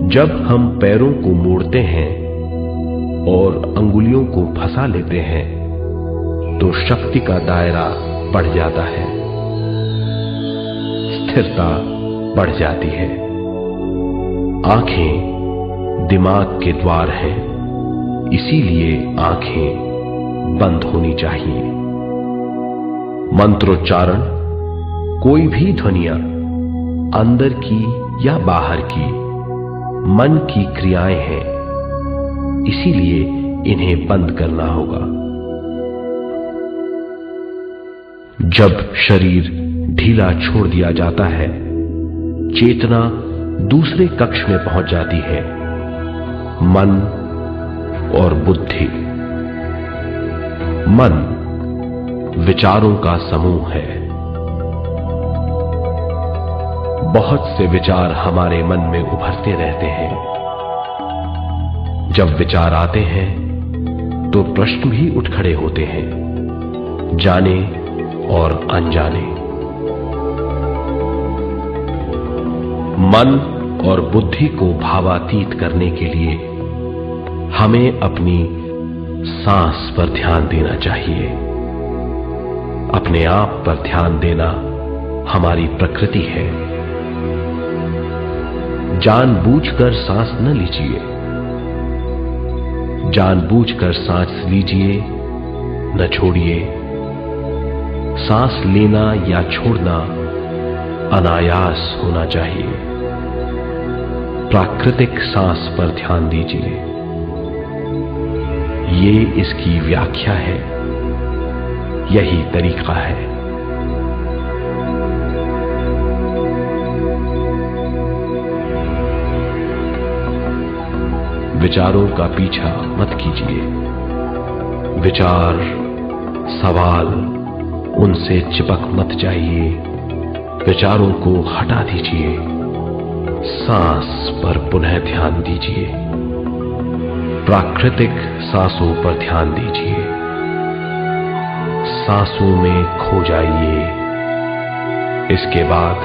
जब हम पैरों को मोड़ते हैं और अंगुलियों को फंसा लेते हैं तो शक्ति का दायरा बढ़ जाता है, स्थिरता बढ़ जाती है। आंखें दिमाग के द्वार हैं, इसीलिए आंखें बंद होनी चाहिए। मंत्रोच्चारण, कोई भी ध्वनियां अंदर की या बाहर की मन की क्रियाएं हैं, इसीलिए इन्हें बंद करना होगा। जब शरीर ढीला छोड़ दिया जाता है, चेतना दूसरे कक्ष में पहुंच जाती है, मन और बुद्धि। मन विचारों का समूह है। बहुत से विचार हमारे मन में उभरते रहते हैं। जब विचार आते हैं तो प्रश्न भी उठ खड़े होते हैं, जाने और अनजाने। मन और बुद्धि को भावातीत करने के लिए हमें अपनी सांस पर ध्यान देना चाहिए। अपने आप पर ध्यान देना हमारी प्रकृति है। जानबूझकर सांस न लीजिए। जानबूझकर सांस लीजिए, न छोड़िए। सांस लेना या छोड़ना अनायास होना चाहिए। प्राकृतिक सांस पर ध्यान दीजिए। ये इसकी व्याख्या है, यही तरीका है। विचारों का पीछा मत कीजिए। विचार, सवाल, उनसे चिपक मत जाइए। विचारों को हटा दीजिए। सांस पर पुनः ध्यान दीजिए। प्राकृतिक सांसों पर ध्यान दीजिए। सांसों में खो जाइए। इसके बाद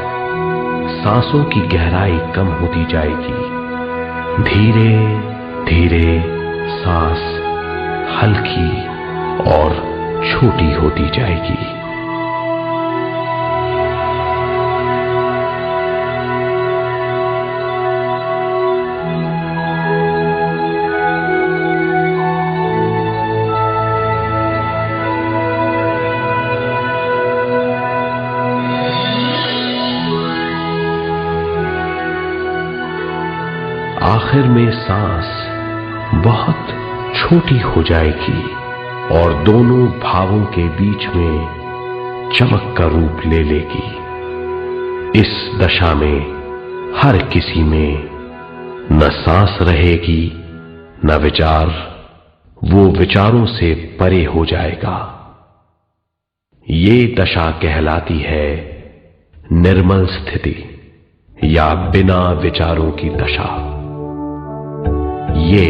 सांसों की गहराई कम होती जाएगी। धीरे धीरे सांस हल्की और छोटी होती जाएगी। आखिर में सांस बहुत छोटी हो जाएगी और दोनों भावों के बीच में चमक का रूप ले लेगी। इस दशा में हर किसी में न सांस रहेगी न विचार, वो विचारों से परे हो जाएगा। ये दशा कहलाती है निर्मल स्थिति या बिना विचारों की दशा। ये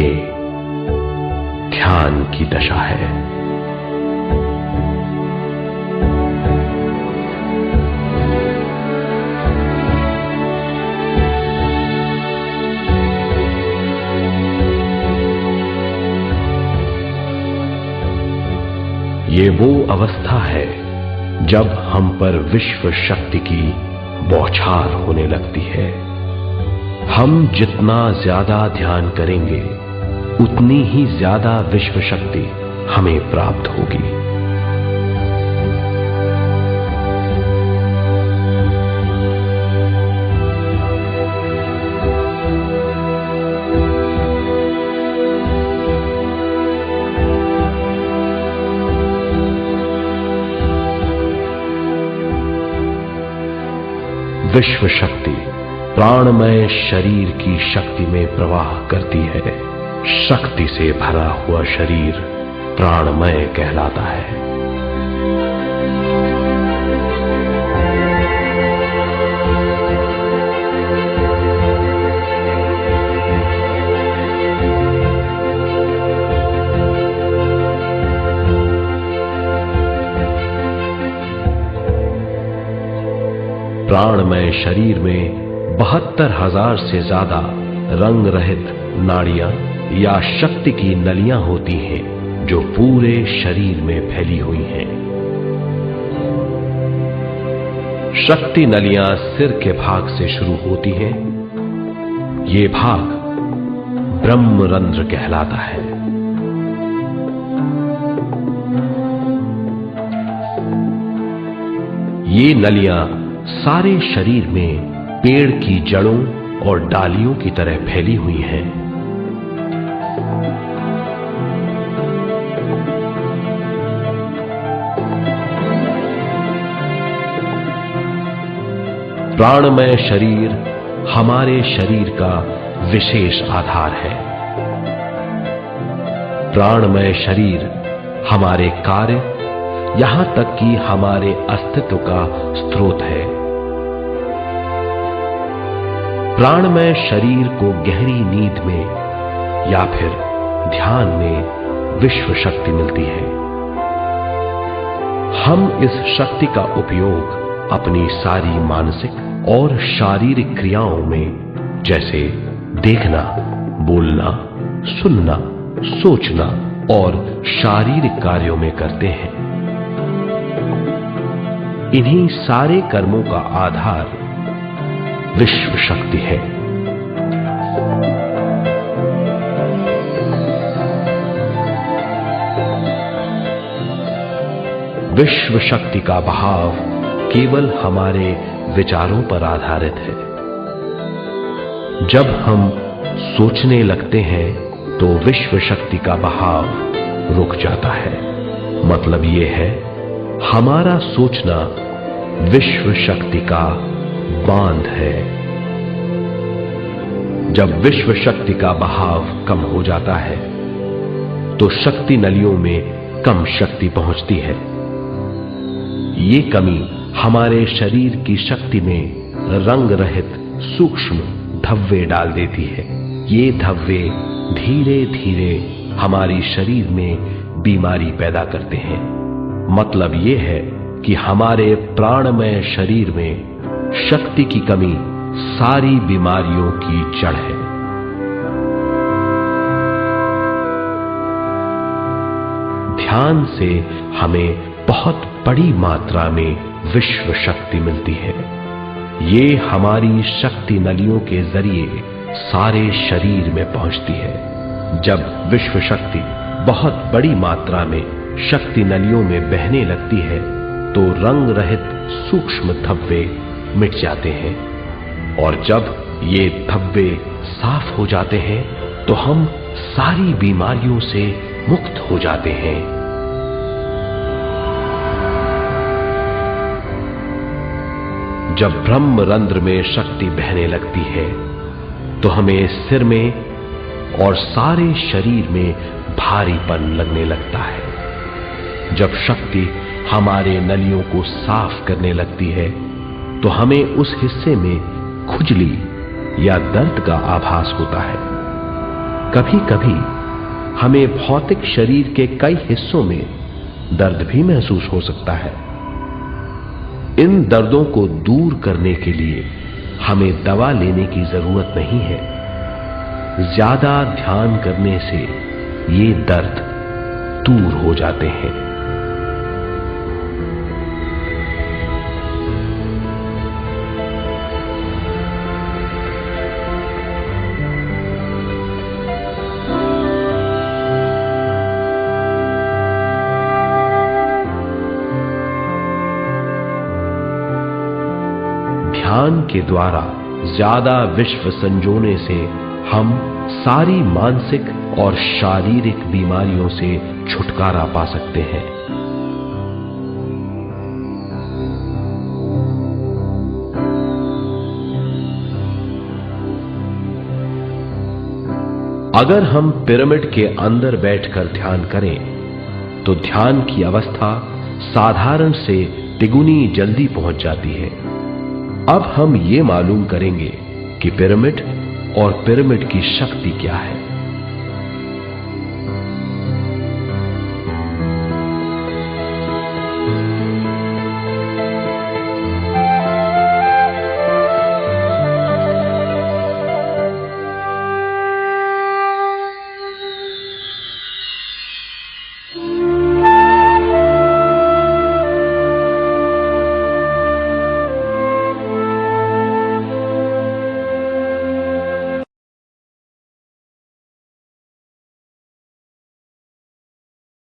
ध्यान की दशा है। ये वो अवस्था है जब हम पर विश्व शक्ति की बौछार होने लगती है। हम जितना ज्यादा ध्यान करेंगे उतनी ही ज्यादा विश्व शक्ति हमें प्राप्त होगी। विश्व शक्ति प्राणमय शरीर की शक्ति में प्रवाह करती है। शक्ति से भरा हुआ शरीर प्राणमय कहलाता है। प्राणमय शरीर में 72,000 से ज्यादा रंग रहित नाड़ियां या शक्ति की नलियां होती हैं जो पूरे शरीर में फैली हुई हैं। शक्ति नलियां सिर के भाग से शुरू होती हैं। ये भाग ब्रह्मरंध्र कहलाता है। ये नलियां सारे शरीर में पेड़ की जड़ों और डालियों की तरह फैली हुई हैं। प्राणमय शरीर हमारे शरीर का विशेष आधार है। प्राणमय शरीर हमारे कार्य, यहां तक कि हमारे अस्तित्व का स्रोत है। प्राणमय शरीर को गहरी नींद में या फिर ध्यान में विश्व शक्ति मिलती है। हम इस शक्ति का उपयोग अपनी सारी मानसिक और शारीरिक क्रियाओं में, जैसे देखना, बोलना, सुनना, सोचना और शारीरिक कार्यों में करते हैं। इन्हीं सारे कर्मों का आधार विश्व शक्ति है। विश्व शक्ति का बहाव केवल हमारे विचारों पर आधारित है। जब हम सोचने लगते हैं तो विश्व शक्ति का बहाव रुक जाता है। मतलब यह है, हमारा सोचना विश्व शक्ति का बांध है। जब विश्व शक्ति का बहाव कम हो जाता है तो शक्ति नलियों में कम शक्ति पहुंचती है। ये कमी हमारे शरीर की शक्ति में रंग रहित सूक्ष्म धब्बे डाल देती है। ये धब्बे धीरे धीरे हमारी शरीर में बीमारी पैदा करते हैं। मतलब ये है कि हमारे प्राणमय शरीर में शक्ति की कमी सारी बीमारियों की जड़ है। ध्यान से हमें बहुत बड़ी मात्रा में विश्व शक्ति मिलती है। ये हमारी शक्ति नलियों के जरिए सारे शरीर में पहुंचती है। जब विश्व शक्ति बहुत बड़ी मात्रा में शक्ति नलियों में बहने लगती है तो रंग रहित सूक्ष्म धब्बे मिट जाते हैं, और जब ये धब्बे साफ हो जाते हैं तो हम सारी बीमारियों से मुक्त हो जाते हैं। जब ब्रह्मरंध्र में शक्ति बहने लगती है तो हमें सिर में और सारे शरीर में भारीपन लगने लगता है। जब शक्ति हमारे नलियों को साफ करने लगती है तो हमें उस हिस्से में खुजली या दर्द का आभास होता है। कभी कभी हमें भौतिक शरीर के कई हिस्सों में दर्द भी महसूस हो सकता है। इन दर्दों को दूर करने के लिए हमें दवा लेने की जरूरत नहीं है। ज्यादा ध्यान करने से ये दर्द दूर हो जाते हैं। ध्यान के द्वारा ज्यादा विश्व संजोने से हम सारी मानसिक और शारीरिक बीमारियों से छुटकारा पा सकते हैं। अगर हम पिरामिड के अंदर बैठकर ध्यान करें तो ध्यान की अवस्था साधारण से तिगुनी जल्दी पहुंच जाती है। अब हम ये मालूम करेंगे कि पिरामिड और पिरामिड की शक्ति क्या है।